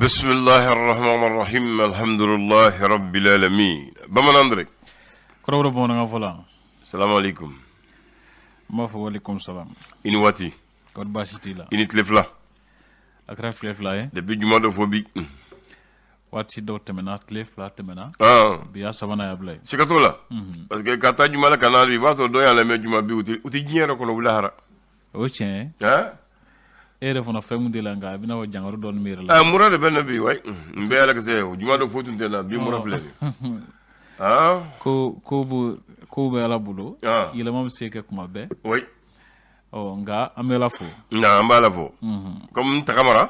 بسم الله الرحمن الرحيم الحمد لله رب العالمين بمن عندك كرو بونا فلا السلام عليكم ما فواليكم السلام إني واتي كود باشتي لا إني تلفلا أكره فلفلا depuis jumaa do fobi wati do temena tlefla temena biya sabana ya blay sikatola parce que kata jumaa la kanari ba so do ya la me jumaa bi uti jinyero ko no bulahara o chen ere fona femu de la nga bina wo jangaru don mir la mura de ben bi way mbe ala ke se jumaa do fotunte na bi mura fle ko be ala bulo yele mom seke kuma be way nga amela fo na mbala fo comme takamara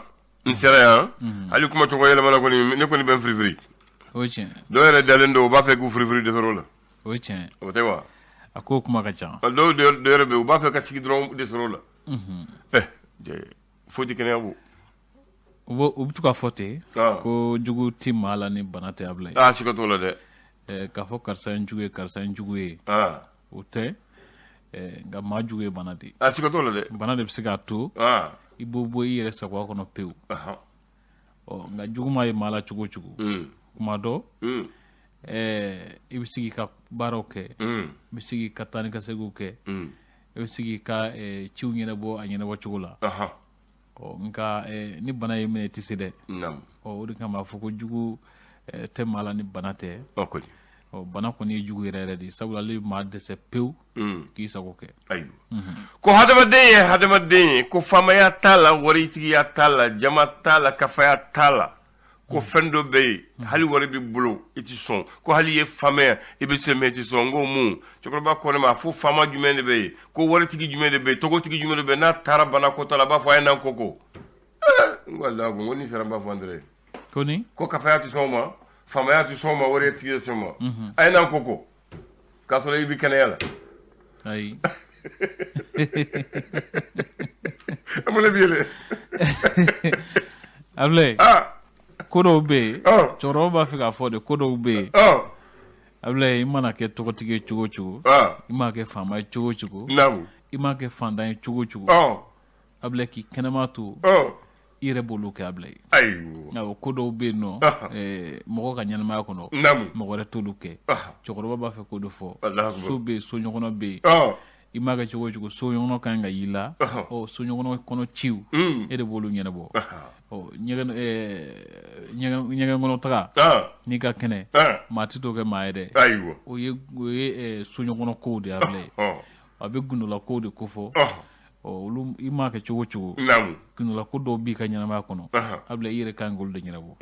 nsera ali kuma to yele mala ko ni ne ko ni ben free o chen do yele dalendo ba fe ku free de soro la o chen o te wa ako kuma ka chan do yele be ba fe ka sigi dron de soro la je foti kene abu o butuka fote ko jugu timala ni banate ablay sikato la de ka fo karsa njugue o te nga majuwe banati sikato la de banade bisika to ibobo yere sa kwa kono pew nga juguma e mala chugo kuma do ibisigi ka baroke bisigi katani ka seguke ibisigi ka chiunyene bo anyene bo chugula nga ni bana yemene tiside o udi kama fuko jugu te mala ni banate okoli bana ko ni jugu rere di sabula li ma de se pew ki sagoke ayu ko hadama de ko famaya tala wari tigi ya tala jama tala kafaya tala ko fendo be hali wari bi bulo iti son ko hali ye famaya ibe se meti son ngo mu chokro ba ko ne ma fu fama jumende be ko wari tigi jumende be togo tigi jumende be na tara bana ko tala ba fo ay nan koko wala go ngoni sera ba fo andre koni ko kafaya ti son ma famaya ti son ma wari tigi son ma ay nan koko ka so ibi kana yala ay amule biele able kodo be choro ba fika fo de kodo be able imana ke tokotige chugo ima ke fama chugo namu ima ke fanda chugo able ki kenema tu ire bolu ke able ayu na kodo be no moko ka nyanma ko no namu moko re toluke choro ba fe kodo fo so be so nyokono be ima ke chugo so nyokono kan ga yila so nyokono kono chiu ere bolu nyene bo nyega ngono taga ni ka kene matito ke maede ayo o ye sunyo ngono ko de able abe gunula ko de kofo lu ima ke chugo namu gunula ko do bi ka nyana ma kono able yire kangol de nyina bo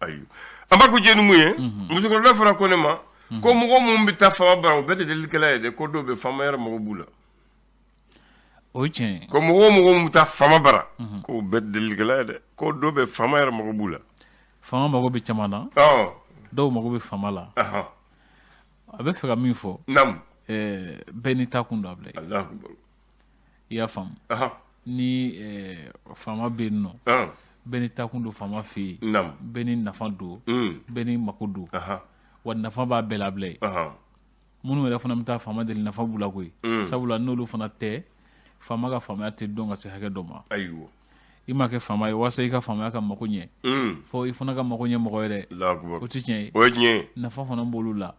ayo amba ko jenu muye musuko da fara ko ne ma ko mo mo mbita fa ba o bete de likela de ko do be fama yara mo bula ochen ko mo ta fama bara ko bete de likela de ko do be fama yara mo bula fama mago be chamana do mago be fama la abe fera min fo nam benita kundo able allah akbar ya fam ni fama be no benita kundo fama fi nam beni nafa do beni makudu wa nafa ba belable munu re fana mta fama de nafa bula koy sabula nolu fana te fama ka fama te donga se hage doma ayo ima ke fama wasa ka fama ka makunye fo ifuna ka makunye mo yere allah akbar o tichen o nye nafa fana bolula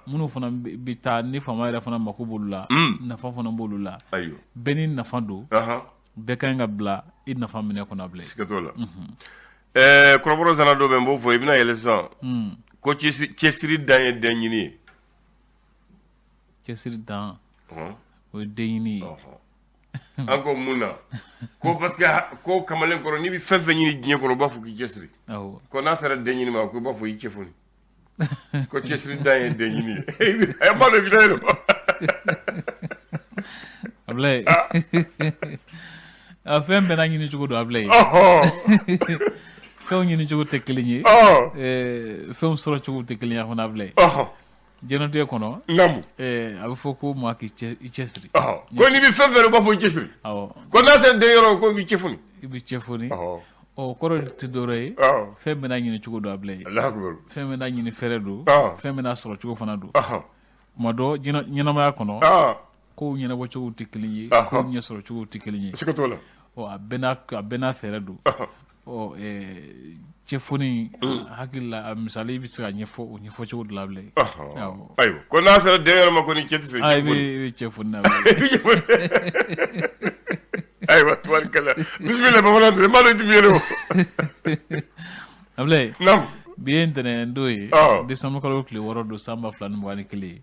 munu fana bita ni fama re fana makubulula nafa fana bolula ayo beni nafa do be kan ga bla i nafa mine ko na ble sikatola koroboro zana do be mbo fo ibina yelesan ko chesiri danye denyini chesiri dan o denyini anko muna ko parce que ko kamalen ko ni bi fefe ni dnye ko ba fu ki chesiri ko na sara denyini ma ko ba fu yi chefuni ko chesiri danye denyini e ba do bidero able afem bena nyini chugo do able few ñini ci te kliñi few solo ci te kliñi xona able jenote kono namu abu foko mo ak chesri ko ni bi fefere ba fo chesri ko na sen de yoro ko bi chefuni bi chefuni koro ti dore femme na ñini ci do able allah akbar femme na ñini feredu femme na solo ci fana du mo do ñina ma kono ko ñina bo ci te kliñi ko ñi solo ci te kliñi sikotola abena feredu o cefoni hakilla misali bi sira nyefo cogo de la blay ayo ko na sara de ma ko ni ceti se ay bi cefoni na ayo tubarkala bismillah ba wala de ma do dimiyelo ablay nam bien tene ndoy décembre kalo kle woro do samba flan mwani kle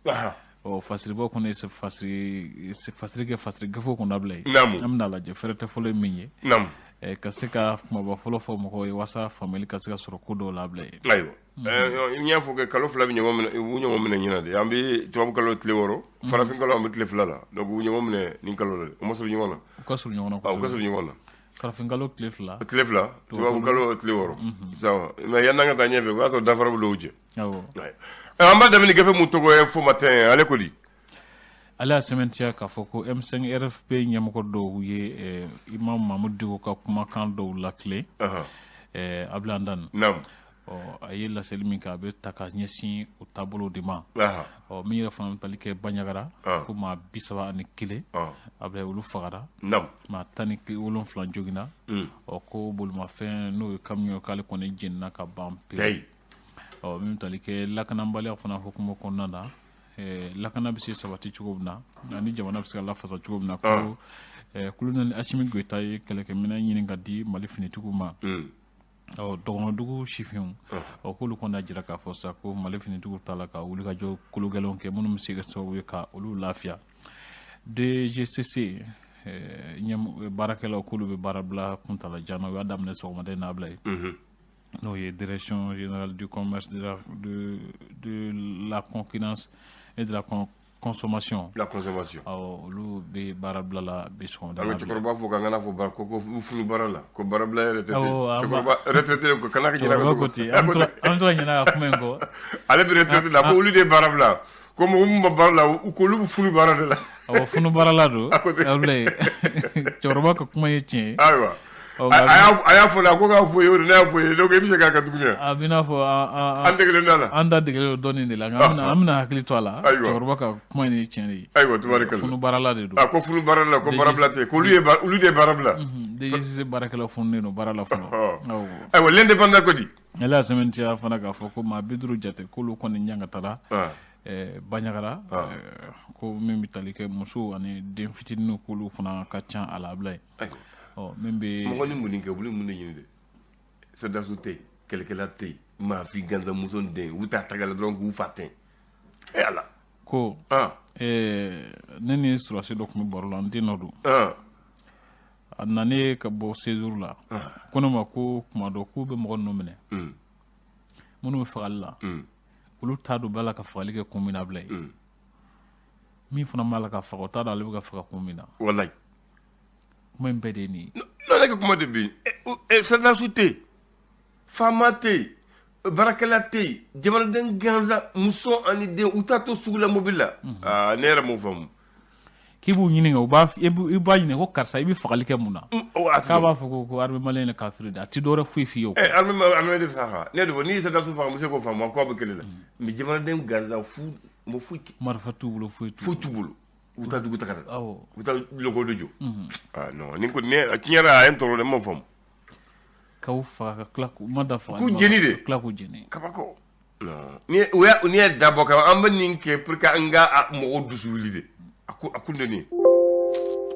o fasiri bo ko ne se fasiri gafo ko nablay amna la je ferete folo minye nam ka se ka kuma ba folo fo mo ko wasa family ka se ka soro kudo lablay ayo nya fo ke kalo fla bi nyoma wuño mo ne nyina de ambi tubabu kalo tle woro farafin kalo ambi tle fla la donc wuño mo ne ni kalo la mo so nyona ko so nyona ko so nyona farafin kalo tle fla tubabu kalo tle woro sawa mais yanna nga tanye fe ko so dafara bu lowje awo amba damini gafe mu togo fo matin ale ko di ala sementia ka foko M5 RFP nyam ko do ye imam Mamadou ka kuma kan do la clé ablandan nam o ayela selmi ka be taka nyesi o tableau de ma o mi refan talike banyagara kuma bisaba ani kile abre ulu fagara nam ma tani ki ulon flan jogina o ko bul ma fin no kamyo kale ko ne jinna ka bampe o mi talike lakana mbali afana hukumo ko nana lakana bi se sabati cugubna ani jamana bi se la fasa cugubna ko kulunal asimi goita ye keleke mina nyini ngadi mali fini tuguma o dogono dugu shifin o kulu konda jira ka fosa ko mali fini dugu tala ka wuli ka jo kulu galon ke munum se so ka olu lafia DGCC nyam barakela kulu be barabla kuntala jano wa damne so ma de nablay no ye direction générale du commerce de la concurrence et de la consommation. La consommation. Alors, le be barabla la besoin. Alors tu crois faut kangana faut bar ko fulu barala ko barabla retraité. Tu crois retraité ko kana ki na ko côté. Anto nyina ko mengo. Ale bi retraité la ko lu de barabla. Comme umma barala u ko lu fulu barala la. Awo fulu barala do. Ablay. Chorba ko kuma yetien. Aywa. aya fo la ko ka fo yo na fo yo ko bisa ka dunya abina fo andegele ndala anda degele doni ndela amna hakili to ala chorba ka kuma ni cheni aywa tubarakalla funu barala de do ko funu barala ko barabla te ko lu de barabla de jisi barakala funu no barala funu aywa l'indépendant ko di ela sementia fana ka fo ko ma bidru jate ko lu ko ni nyanga tala banyagara ko mimi talike musu ani den fitinu ko lu fana ka chan ala blay membe mo ngoni muninke bulu mun ni de sa dasute kelkela te ma fi ganda muson de wuta tagala donc wu fatin ala ko neni surasi do ko borlo antinodu anane ka bo séjour la kono ma ko kuma do ko be mo no mene munu me falla ulu tadu bala ka falike ko mina blay mi funa mala ka fa ko tada le ka fa ko mina wallahi kuma mbede ni non la kuma de bi sa dasute famate barakalate jamal den ganza muso ani de utato sugula mobila nera mo fam kibu nyini nga ba nyini ko karsa ibi fakalike muna ka ba fako ko arme malen ka frida ati dore fi yo arme de saha ne do ni sa dasu fa muso ko fam ko ba kelela mi jamal den ganza fu mo fuki marfa tubulo fu tubulo uta dugu takata uta logo dojo non ni ko ne kinyara entoro de mo fam ka ufa ka klaku madafa ku jeni de klaku jeni kabako non ni dabo ka amba ninke pour ka nga mo dusuli de akunde ni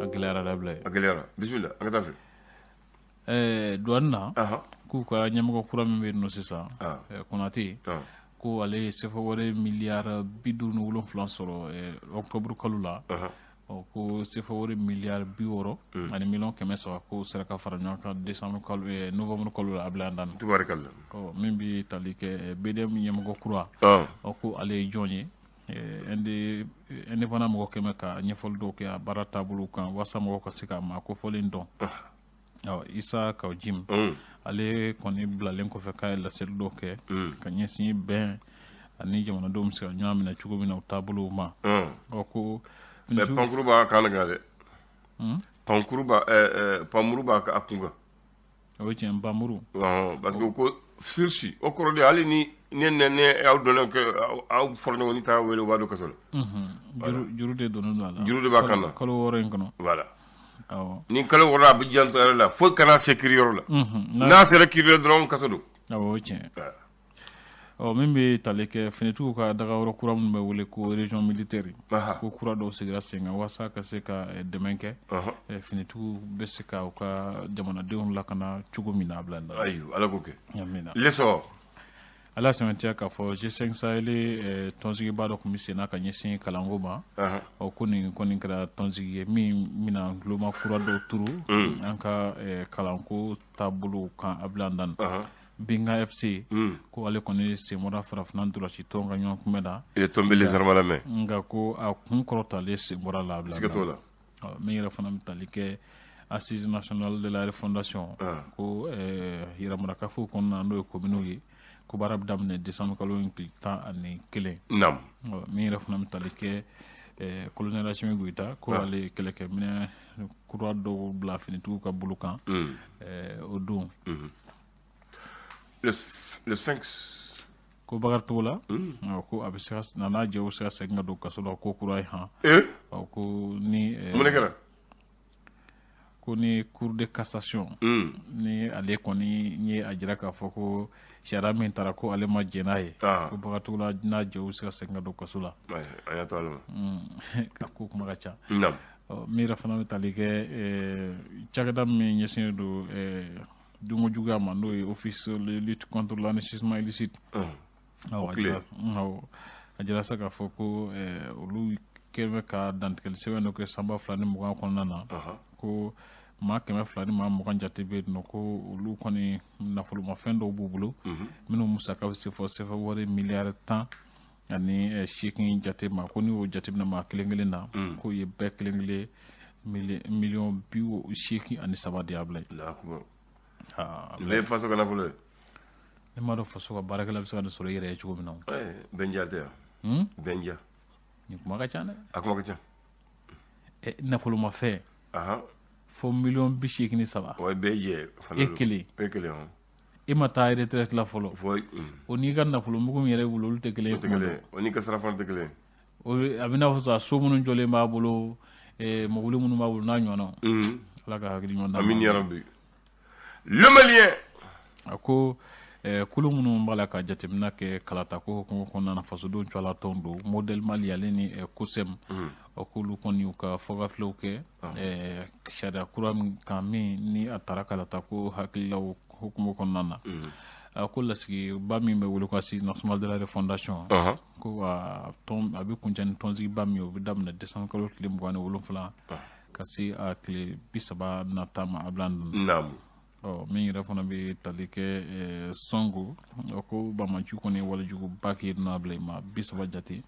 aglera dablay aglera bismillah anga tafe douana ku ka nyamgo kuram be no sisa konati ko ale sefa wore milliard bidunu wolon flansoro octobre kalula ko sefa wore milliard bioro ani million kemesa ko seraka faranya ka décembre kalu novembre kalula ablandan tubarakallah ko mimbi talike bedem nyamgo kura ko ale jonye ende bana mo ko meka nyefol do ke barata bulu kan wasa mo ko sika ma ko folin don isa ka jim ale koni blalen ko fe kay la sel do ke ka nyesi ben ani jamana do msika nyami na chugo bina tabulu ma ko pankuruba kana gade pankuruba pamuruba ka akunga o chen pamuru parce que ko sirsi o korode ali ni ne aw do ke aw forno ni ta welo wado kasol juru de do no ala juru de bakana kolo woren kono voilà ni kalo wora bu janto la fo kana sécurité la na sécurité dron kasodo tiens min be tale ke fenetu ka daga woro kuram me wole ko région militaire ko kura do sigira senga wasa ka se ka demenke fenetu be se ka jamana de on la kana chugo mina blanda ayu ala ko ke amina leso ala sementia ka fo G5 Sahel tonzigi bado ko misena ka nyesin kalangoma o kuni kra tonzigi mina gloma kura do turu anka kalanko tabulu kan ablandan Binga FC ko ale koni se mora farafna dula ci tonga nyon kumeda il est tombé les armes à la main nga ko a kun korota le se mora la bla sikatola me yera fana mitalike assise nationale de la refondation ko yira mora ka fu kon na ndo ko binugi ko barab damne décembre kalo tan ani kele nam me yera fana mitalike colonel Hashimi Goïta ko ale keleke mine kurwa do bla finitu ka bulukan o dum le Sphinx ko bagar tola ko abisas nana jew sa senga do kasolo ko kuray ha ko ni munekara ko ni cour de cassation ni ale ko ni ajira ka foko shara min tara ko ale ma jenaye ko bagar tola na jew sa senga do kasula aya tolo ko kuma gacha nam mi rafana talige chagada mi nyesin do dungo juga ma no office de lutte contre l'enrichissement illicite ajira saka foko olu keme ka dantel seweno ko samba flani mo kan nana ko ma keme flani ma mo kan jate be no ko olu koni na fulu ma fendo bubulo mino musaka se fo se favori milliard temps ani shekin jate ma ko ni o jate na ma kelengele na ko ye be kelengele million biwo shekin ani sabadi ablay le faso kana fulo ne ma do faso ka barakala bisa da soro yere chugo bino benja te benja ni kuma ka chane akuma ka chan na fulo ma fe fo million bi shekini saba o beje ekele on e mata retraite la folo fo oni kan na fulo mugo yere wulul te kele oni ka sara fon te kele o abina fo sa so munun jole ma bolo mo wulu munun ma bolo na nyono la ka hakili nyona amin ya rabbi le malien ako kulu munu mbala ka jatemna ke kalata ko na faso don chola tondo model mali aleni kusem okulu koni uka foga flow ke shada kuram kami ni atara kalata ko hakilla hukumu konnana akula sigi bami me wulu ko assise nationale de la refondation ko tom abi kunjani tonzi bami o bidamna décembre kalo tlim gwane wulu fula kasi akle bisaba natama abland nam min yɛrɛ fana bɛ tali kɛ sɔngo ko bamaju kɔni wale jugu baki na bila ma 30 jate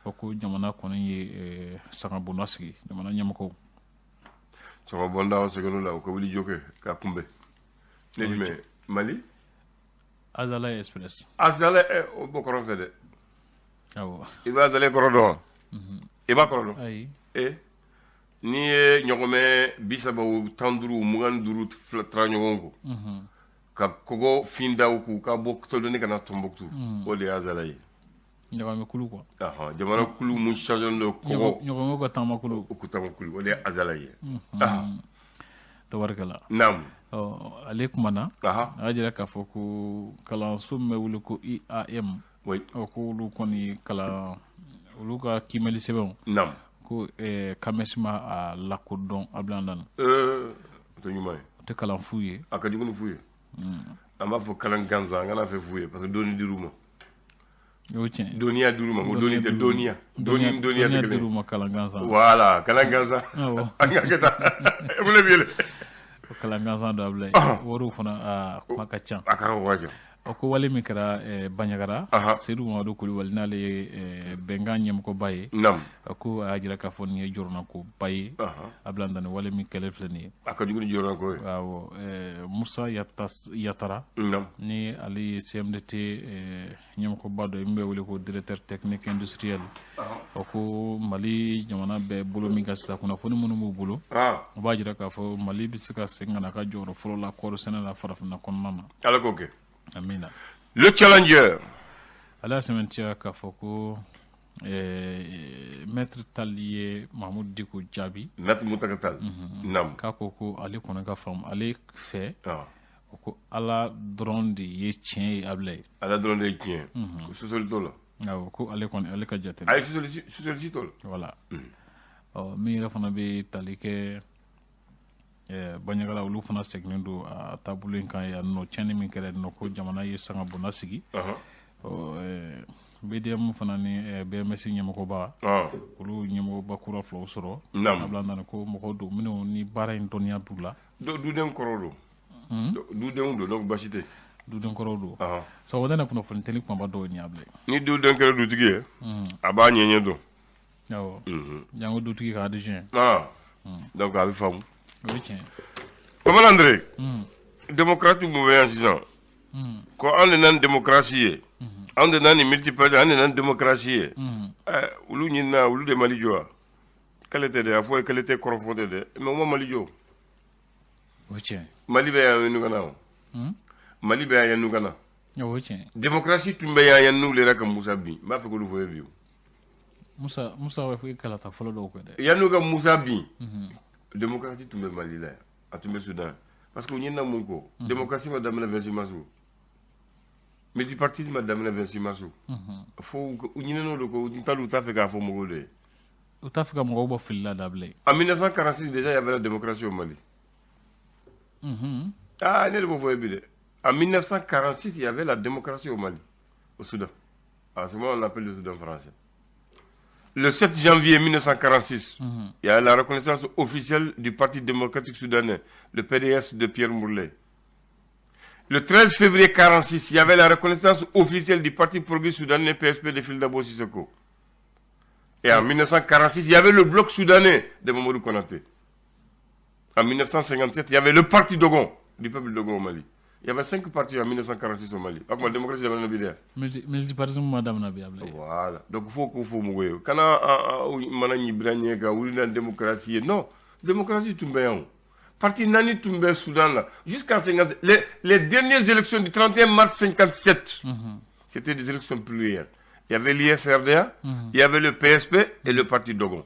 ko jamana kɔni ye sagabonda sigi jamana ɲɛmɔgɔw sagabonda segunu la ko wuli joke ka kunbɛ ne jumɛn Mali Azala Express Azala o bɔ kɔrɔ fɛ dɛ awɔ i b'a Azala kɔrɔ dɔn i b'a kɔrɔ dɔn ayi ni ye ɲɔgɔmɛ 30 15 20 tra ɲɔgɔn ko ka kogo findaw ku ka bɔ toloni kana Tombouctou o de Azala ye ɲɔgɔmɛ kulu quoi jamana kulu mu changer do kogo ɲɔgɔmɛ ka tama kulu ku tama kulu o de Azala ye tabarkala nam ale kumana a jira k'a fɔ ko kalanso min bɛ wele ko IAM ko olu kɔni kalan olu ka kimɛli sɛbɛnw nam ko kamesima a lakodɔn a bila dan to ɲuman ye o tɛ kalan fu ye a ka jugu ni fu ye an b'a fɔ kalan gansan an kana fɛ fu ye parce que doni dir'u ma o tiɲɛ doniya dir'u ma ko doni tɛ doniya doniya tɛ kelen dir'u ma kalan gansan voilà kalan gansan an ka kɛ tan mun de b'i yɛlɛ kalan gansan dɔ a bila wariw fana a kuma ka ca a ka wajan o ko wale min kɛra Banɲagara Seydou Mamadu Kulibali n'ale ye bɛnkan ɲɛmɔgɔba ye ko a y'a jira k'a fɔ nin ye jɔrɔnakoba ye a bila dan wale min kɛlɛ filɛ nin ye a ka jugu ni jɔrɔnako ye awɔ Musa Yatara ni ale ye CMDT ɲɛmɔgɔba dɔ ye min bɛ wele ko directeur technique industriel o ko Mali jamana bɛɛ bolo min ka sisan kunnafoni minnu b'u bolo o b'a jira k'a fɔ Mali bɛ se ka segin ka na a ka jɔyɔrɔ fɔlɔ la kɔɔri sɛnɛ la farafinna kɔnɔna na ala k'o kɛ amina le challenger ala sɛmɛntiya k'a fɔ ko maître Taliye Mahmoud Diko Jabi maître Mutakatal nam ka ko ale kɔnɔ ka faamu ale fɛ ko ala dɔrɔn de ye tiɲɛ ye Ablaye ala dɔrɔn de ye tiɲɛ ko sosoli t'o la awɔ ko ale kɔni ale ka jate a ye sosoli t'o la voilà min yɛrɛ fana bɛ tali kɛ Banɲagala olu fana seginnen don a taabolo in kan yan nɔ tiɲɛni min kɛra nɔ ko jamana ye sanga bonna sigi BDM fana ni BMS ɲɛmɔgɔba olu ɲɛmɔgɔba kura filaw sɔrɔ abla nana ko mɔgɔw don minnu ni baara in dɔnniya b'u la duden kɔrɔ don dudenw don donc basi tɛ duden kɔrɔ don sabu o tɛ na kunnafoni tɛli kumaba dɔw ni Ablaye ni duden kɛra dutigi ye a b'a ɲɛɲɛ dɔn awɔ jango dutigi ka adjoint donc a bɛ faamu o ye tiɲɛ Komana André démocrate mun bɛ yan sisan ko an de nan démocratie ye an de nan ni multiparti an de nan démocratie ye olu ɲinina olu de Mali jɔ wa k'ale tɛ dɛ a fɔ k'ale tɛ kɔrɔfɔ tɛ dɛ mais o ma Mali jɔ o ye tiɲɛ Mali bɛ yan yannu kana o Mali bɛ yan yannu kana o ye tiɲɛ démocratie tun bɛ yan yannu le ka Musa bin n b'a fɛ k'olu fɔ ye bi Musa bɛ fɔ kalata fɔlɔ dɔw kɛ dɛ yannu ka Musa bin démocratie tun bɛ Mali la yan a tun bɛ Soudan parce que u ɲinina mun kɔ démocratie ma daminɛ 26 mars multipartisme ma daminɛ 26 mars fo u ɲinina o de ko u t'a fɛ k'a fɔ mɔgɔw de ye u t'a fɛ ka mɔgɔw bɔ fili la Ablaye en 1946 déjà il y avait la démocratie au Mali ne de b'o fɔ ye bi dɛ en 1946 il y avait la démocratie au Mali au Soudan à ce moment on appelle le Soudan français. Le 7 janvier 1946, il y a la reconnaissance officielle du Parti démocratique soudanais, le PDS de Pierre Mourley. Le 13 février 1946, il y avait la reconnaissance officielle du Parti progressiste soudanais, PSP de Fildabo Sissoko. Et en 1946, il y avait le bloc soudanais de Mamadou Konaté. En 1957, il y avait le Parti Dogon, du peuple Dogon au Mali. Il y avait 5 partis en 1946 au Mali. La démocratie de Mali. Multipartisme madame Nabi Ablaye. Voilà. Donc il faut qu'on fasse mourir. Quand on a une démocratie, non. Démocratie tombe. Parti Nani tombe Soudan là. Jusqu'en 50. Les dernières élections du 31 mars 57, c'était des élections plurielles. Il y avait l'ISRDA, il y avait le PSP et le Parti Dogon.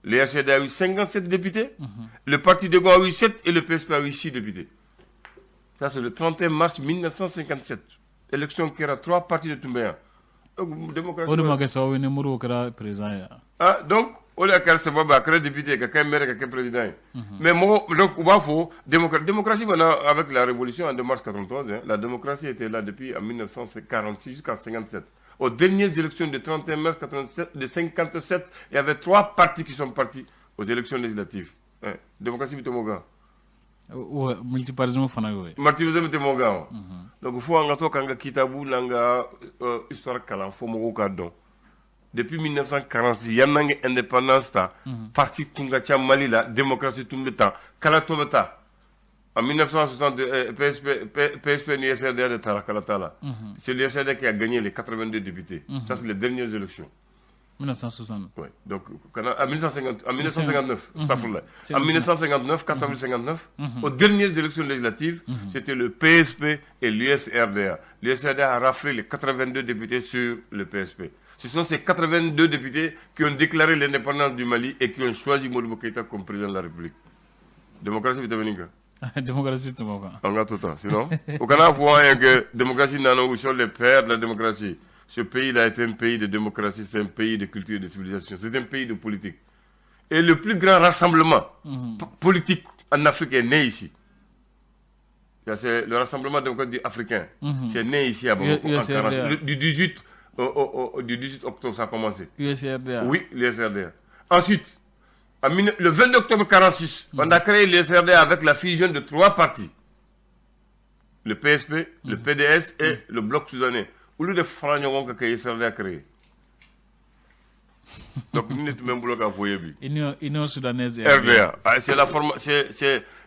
L'ISRDA a eu 57 députés, le Parti Dogon a eu 7 et le PSP a eu 6 députés. Ça, c'est le 31 mars 1957. Élection qui era 3 partis de Toumbéa. Donc, démocratie. Donc, on a créé député, quelqu'un maire, quelqu'un président. Mais moi, donc, on va faire démocratie maintenant, avec la révolution en mars 1993, la démocratie était là depuis en 1946 jusqu'en 1957. Aux dernières élections de 31 mars 1957, il y avait 3 partis qui sont partis aux élections législatives. Démocratie Bitomoga. Multipartisme fana yo multipartisme te moga donc faut anga to kanga kitabu nanga histoire kala fo mo ka don depuis 1946 yananga indépendance ta parti kunga cha Mali la démocratie tout le temps kala to meta en 1962 PSP ni SRD de Tarakala c'est le SRD qui a gagné les 82 députés ça c'est les dernières élections 1960. Oui, donc en 1959, en 1959, 1459, aux dernières élections législatives, c'était le PSP et l'USRDA. L'USRDA a raflé les 82 députés sur le PSP. Ce sont ces 82 députés qui ont déclaré l'indépendance du Mali et qui ont choisi Modibo Keïta comme président de la République. Démocratie vitaminque. Démocratie tout le monde. En gâteau, sinon, au Canada, vous voyez que la démocratie n'a pas sur les pères de la démocratie. Ce pays-là est un pays de démocratie, c'est un pays de culture et de civilisation, c'est un pays de politique. Et le plus grand rassemblement politique en Afrique est né ici. C'est le rassemblement démocratique africain. C'est né ici à Bamako en 40. Du 18 octobre, ça a commencé. USRDA. Oui, l'USRDA. Ensuite, le 22 octobre 1946, on a créé l'USRDA avec la fusion de 3 partis. Le PSP, le PDS et le Bloc soudanais. Au lieu de faire un peu de créé. Donc, nous sommes même bloc à foyer. Union soudanaise et RDA.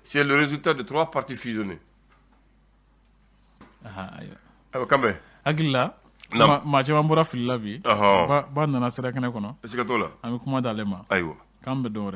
C'est le résultat de 3 partis fusionnés. Kambe. Agila. Ma chama fil labi. Ba nana sera kana kono. Est-ce que toi là? Ami kuma dalema. Aïwa. Kambe dore.